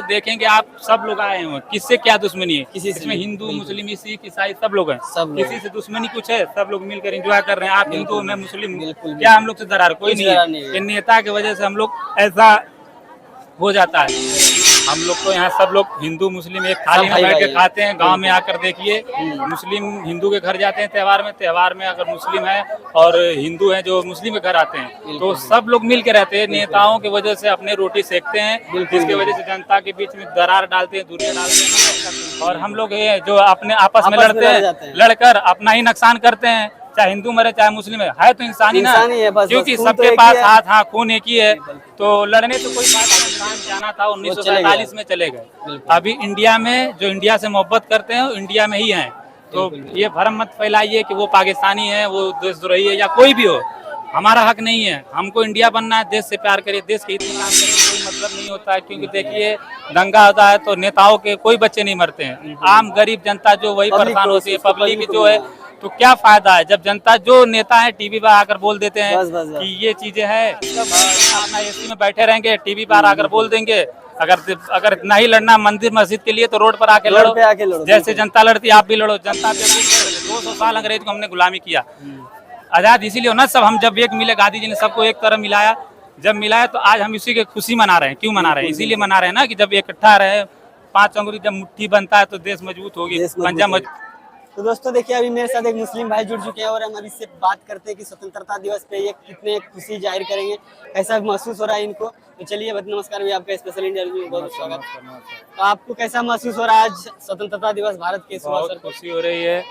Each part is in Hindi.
देखेंगे आप सब लोग आए हैं, किससे क्या दुश्मनी है? किसी से इसमें नहीं, हिंदू, बिल्कुल। मुस्लिम, सिख, ईसाई सब लोग हैं। सब लोग किसी से दुश्मनी कुछ है? सब लोग मिलकर एंजॉय कर रहे हैं। आप हिंदू, बिल्कुल, मैं मुस्लिम, बिल्कुल, क्या हम बिल्कुल। लोग से दरार? कोई कुछ नहीं डरा है। नहीं है। इन नेता की वजह से हम लोग ऐसा हो जाता है। हम लोग तो यहाँ सब लोग हिंदू मुस्लिम एक थाली में भाई बैठ के भाई है। खाते हैं। गांव में बिल्कुल। आकर देखिए, मुस्लिम हिंदू के घर जाते हैं त्योहार में अगर मुस्लिम है और हिंदू है जो मुस्लिम के घर आते हैं, तो बिल्कुल, सब लोग मिल के रहते हैं। नेताओं की वजह से अपने रोटी सेकते हैं, बिल्कुल, जिसकी वजह से जनता के बीच में दरार डालते हैं, दूरियां डालते हैं। और हम लोग ये जो अपने आपस में लड़ते लड़ जाते हैं, हैं। लड़कर अपना ही नुकसान करते हैं। चाहे हिंदू मरे चाहे मुस्लिम है तो इंसानी ना, इंसान ही है, बस क्योंकि खून तो सबके एक ही पास है। हाथ, हाँ, खून एक ही है। तो लड़ने से कोई फायदा नहीं। पाकिस्तान जाना था वो चले 1947 में, चले गए। बिल्कुल। अभी इंडिया में जो इंडिया से मोहब्बत करते हैं वो इंडिया में ही हैं। तो बिल्कुल। ये भ्रम मत फैलाइए कि वो पाकिस्तानी है, वो देशद्रोही है या कोई भी हो। हमारा हक नहीं है। हमको इंडिया बनना है, देश से प्यार करिए, देश के हित में काम करिए, कोई मतलब नहीं होता है। क्योंकि देखिए, दंगा होता है तो नेताओं के कोई बच्चे नहीं मरते हैं। आम गरीब जनता जो वही पब्लिक परेशान को, होती है, उसको पब्लिक पब्लिक को जो है। मिलना है। तो क्या फायदा है जब जनता, जो नेता है टीवी पर आकर बोल देते हैं बस, बस, बस। कि ये चीजें हैं, अपना एसी में बैठे रहेंगे, टीवी पर आकर बोल देंगे। अगर नहीं लड़ना मंदिर मस्जिद के लिए तो रोड पर आके रोड लड़ो, पे आके लड़ो, जैसे बिल्कुल। जनता लड़ती है आप भी लड़ो। जनता पे 200 साल अंग्रेज को हमने गुलामी किया, आजाद इसीलिए हो ना सब। हम जब एक मिले, गांधी जी ने सबको एक तरह मिलाया, जब मिलाया तो आज हम इसी की खुशी मना रहे हैं। क्यों मना रहे हैं? इसीलिए मना रहे हैं ना कि जब इकट्ठा रहे, 5 अंगुली जब मुट्ठी बनता है तो देश मजबूत होगी, देश मजबूत पंजा होगा। मजबूत। तो दोस्तों देखिए, अभी मेरे साथ एक मुस्लिम भाई जुड़ चुके हैं और हम अभी से बात करते हैं कि स्वतंत्रता दिवस पे ये कितने खुशी जाहिर करेंगे, कैसा महसूस हो रहा है इनको। तो चलिए, नमस्कार भैया, आपका स्पेशल इंटरव्यू में बहुत स्वागत। तो आपको कैसा महसूस हो रहा है आज स्वतंत्रता दिवस भारत के शुभ अवसर बहुत पर? खुशी हो रही है।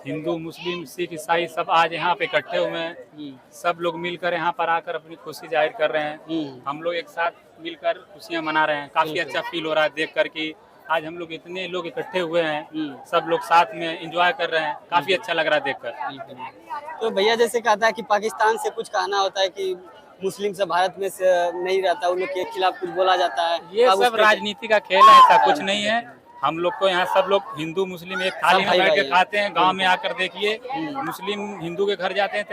हिंदू, मुस्लिम, सिख, ईसाई सब आज यहाँ पे इकट्ठे हुए हैं। सब लोग मिलकर यहाँ पर आकर अपनी खुशी जाहिर कर रहे हैं। हम लोग एक साथ मिलकर खुशियाँ मना रहे हैं। काफी अच्छा फील हो रहा है देख कर कि आज हम लोग इतने लोग इकट्ठे हुए हैं, सब लोग साथ में एंजॉय कर रहे हैं। काफी अच्छा लग रहा है देखकर। तो भैया जैसे कहा था कि पाकिस्तान से कुछ कहना होता है कि मुस्लिम से भारत में से नहीं रहता, उन लोग के खिलाफ कुछ बोला जाता है। ये अब उस सब पे- राजनीति का खेल है, ऐसा कुछ नहीं है। हम लोग को यहाँ सब लोग हिंदू मुस्लिम एक थाली में भाई बैठ के भाई है। खाते हैं। गांव में आकर देखिए, मुस्लिम हिंदू के घर जाते हैं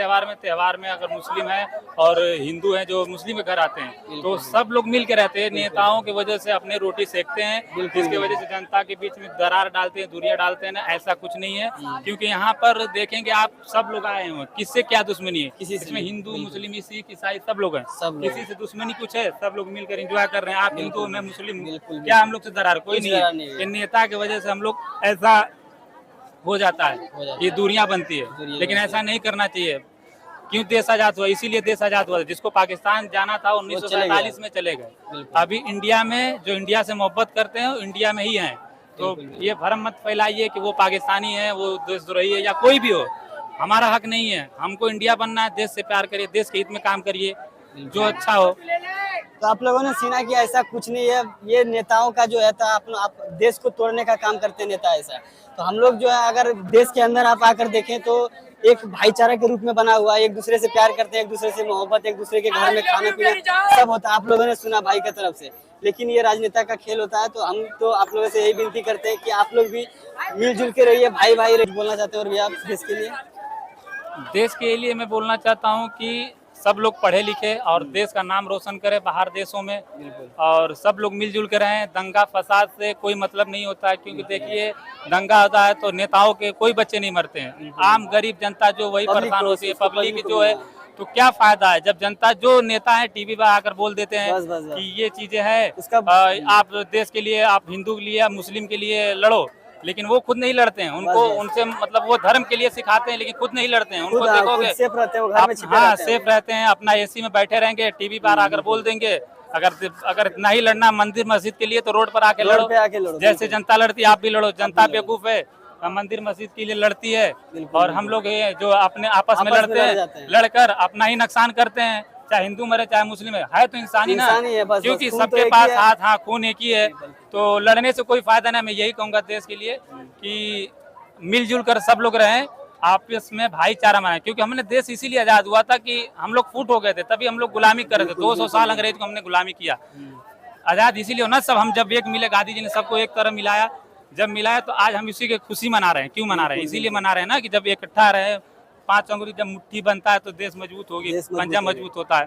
त्योहार में अगर मुस्लिम है और हिंदू है जो मुस्लिम के घर आते हैं, तो सब लोग मिल के रहते हैं। नेताओं की वजह से अपने रोटी सेकते हैं, जिसकी वजह से जनता के बीच में दरार डालते हैं, दूरियां डालते हैं ना, ऐसा कुछ नहीं है। क्योंकि यहाँ पर देखेंगे आप सब लोग आए हैं, किससे क्या दुश्मनी है? किसी से इसमें नहीं, हिंदू, बिल्कुल। मुस्लिम, सिख, ईसाई सब लोग हैं। सब लोग। किसी से दुश्मनी कुछ है? सब लोग मिलकर एंजॉय कर रहे हैं। आप हिंदू, मैं मुस्लिम, बिल्कुल, क्या हम लोग से दरार? कोई कुछ नहीं डरा है। नहीं है। इन नेता की वजह से हम लोग ऐसा हो जाता है, ये दूरियां बनती है। लेकिन ऐसा नहीं करना चाहिए। क्यों देश आजाद हुआ? इसीलिए देश आजाद हुआ। जिसको पाकिस्तान जाना था 1947 में, चले गए। अभी इंडिया में जो इंडिया से मोहब्बत करते हैं वो इंडिया में ही हैं। तो ये भ्रम मत फैलाइए कि वो पाकिस्तानी है, वो देशद्रोही है या कोई भी हो। हमारा हक नहीं है। हमको इंडिया बनना है, देश से प्यार करिए, देश के हित में काम करिए, जो अच्छा हो। तो आप लोगों ने सुना कि ऐसा कुछ नहीं है, ये नेताओं का जो है था आप देश को तोड़ने का काम करते नेता ऐसा। तो हम लोग जो है, अगर देश के अंदर आप आकर देखें तो एक भाईचारा के रूप में बना हुआ है, एक दूसरे से प्यार करते हैं, एक दूसरे से मोहब्बत, एक दूसरे के घर में खाना पीना सब होता है। आप लोगों ने सुना भाई की तरफ से, लेकिन ये राजनेता का खेल होता है। तो हम तो आप लोगों से यही विनती करते हैं कि आप लोग भी मिलजुल के रहिए, भाई भाई बोलना चाहते हैं। और भैया आप देश के लिए? देश के लिए मैं बोलना चाहता हूँ कि सब लोग पढ़े लिखे और देश का नाम रोशन करें बाहर देशों में, और सब लोग मिलजुल के रहें। दंगा फसाद से कोई मतलब नहीं होता है। क्योंकि देखिए, दंगा होता है तो नेताओं के कोई बच्चे नहीं मरते हैं। आम गरीब जनता जो वही परेशान होती है, पब्लिक जो है। तो क्या फायदा है जब जनता, जो नेता है टीवी पर आकर बोल देते हैं बस, बस, बस। कि ये चीजें हैं, उसका- आप देश के लिए, आप हिंदू के लिए, आप मुस्लिम के लिए लड़ो। लेकिन वो खुद नहीं लड़ते हैं। उनको, उनसे मतलब वो धर्म के लिए सिखाते हैं, लेकिन खुद नहीं लड़ते हैं। उनको खुद देखोगे, सेफ रहते हैं, वो घर में छिपे हाँ, रहते हैं। सेफ रहते हैं, अपना एसी में बैठे रहेंगे, टीवी पर आकर बोल देंगे। अगर नहीं लड़ना मंदिर मस्जिद के लिए तो रोड पर आके रोड पे आके लड़ो, जैसे जनता लड़ती है आप भी लड़ो। जनता बेवकूफ है, मंदिर मस्जिद के लिए लड़ती है। और हम लोग ये जो अपने आपस में लड़ते हैं, लड़कर अपना ही नुकसान करते हैं। चाहे हिंदू मरे चाहे मुस्लिम है तो इंसानी ना, इंसान ही है, बस क्योंकि खून तो सबके एक ही पास है। हाथ, हाँ, खून एक ही है। तो लड़ने से कोई फायदा नहीं। मैं यही कहूंगा देश के लिए कि मिलजुल कर सब लोग रहें, आपस में भाईचारा मनाएं। क्योंकि हमने देश इसीलिए आजाद हुआ था कि हम लोग फूट हो गए थे, तभी हम लोग गुलामी कर रहे थे। 200 साल अंग्रेज को हमने गुलामी किया। आजाद इसीलिए हो ना सब। हम जब एक मिले, गांधी जी ने सबको एक तरह मिलाया, जब मिलाया तो आज हम इसी की खुशी मना रहे हैं। क्यों मना रहे हैं? इसीलिए मना रहे हैं ना कि जब इकट्ठा रहे, 5 अंगुली जब मुट्ठी बनता है तो देश मजबूत होगी, पंजा मजबूत होता है।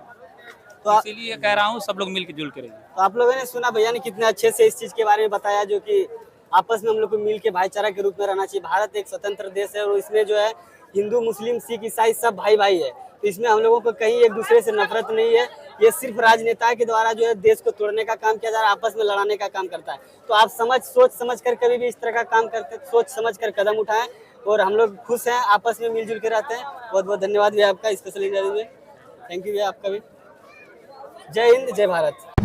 तो इसीलिए कह रहा हूँ सब लोग मिल के जुल के रहिए। तो आप लोगों ने सुना भैया ने कितने अच्छे से इस चीज के बारे में बताया, जो कि आपस में हम लोग को मिल के भाईचारा के रूप में रहना चाहिए। भारत एक स्वतंत्र देश है और इसमें जो है हिंदू, मुस्लिम, सिख, ईसाई सब भाई भाई है। तो इसमें हम लोगों को कहीं एक दूसरे से नफरत नहीं है। ये सिर्फ राजनेता के द्वारा जो है देश को तोड़ने का काम किया जा रहा है, आपस में लड़ाने का काम करता है। तो आप सोच समझ कर कभी भी इस तरह का काम करते, सोच समझ कर कदम उठाएं। और हम लोग खुश हैं, आपस में मिलजुल के रहते हैं। बहुत बहुत धन्यवाद भैया आपका स्पेशल इंटरव्यू में। थैंक यू भैया आपका भी। जय हिंद, जय भारत।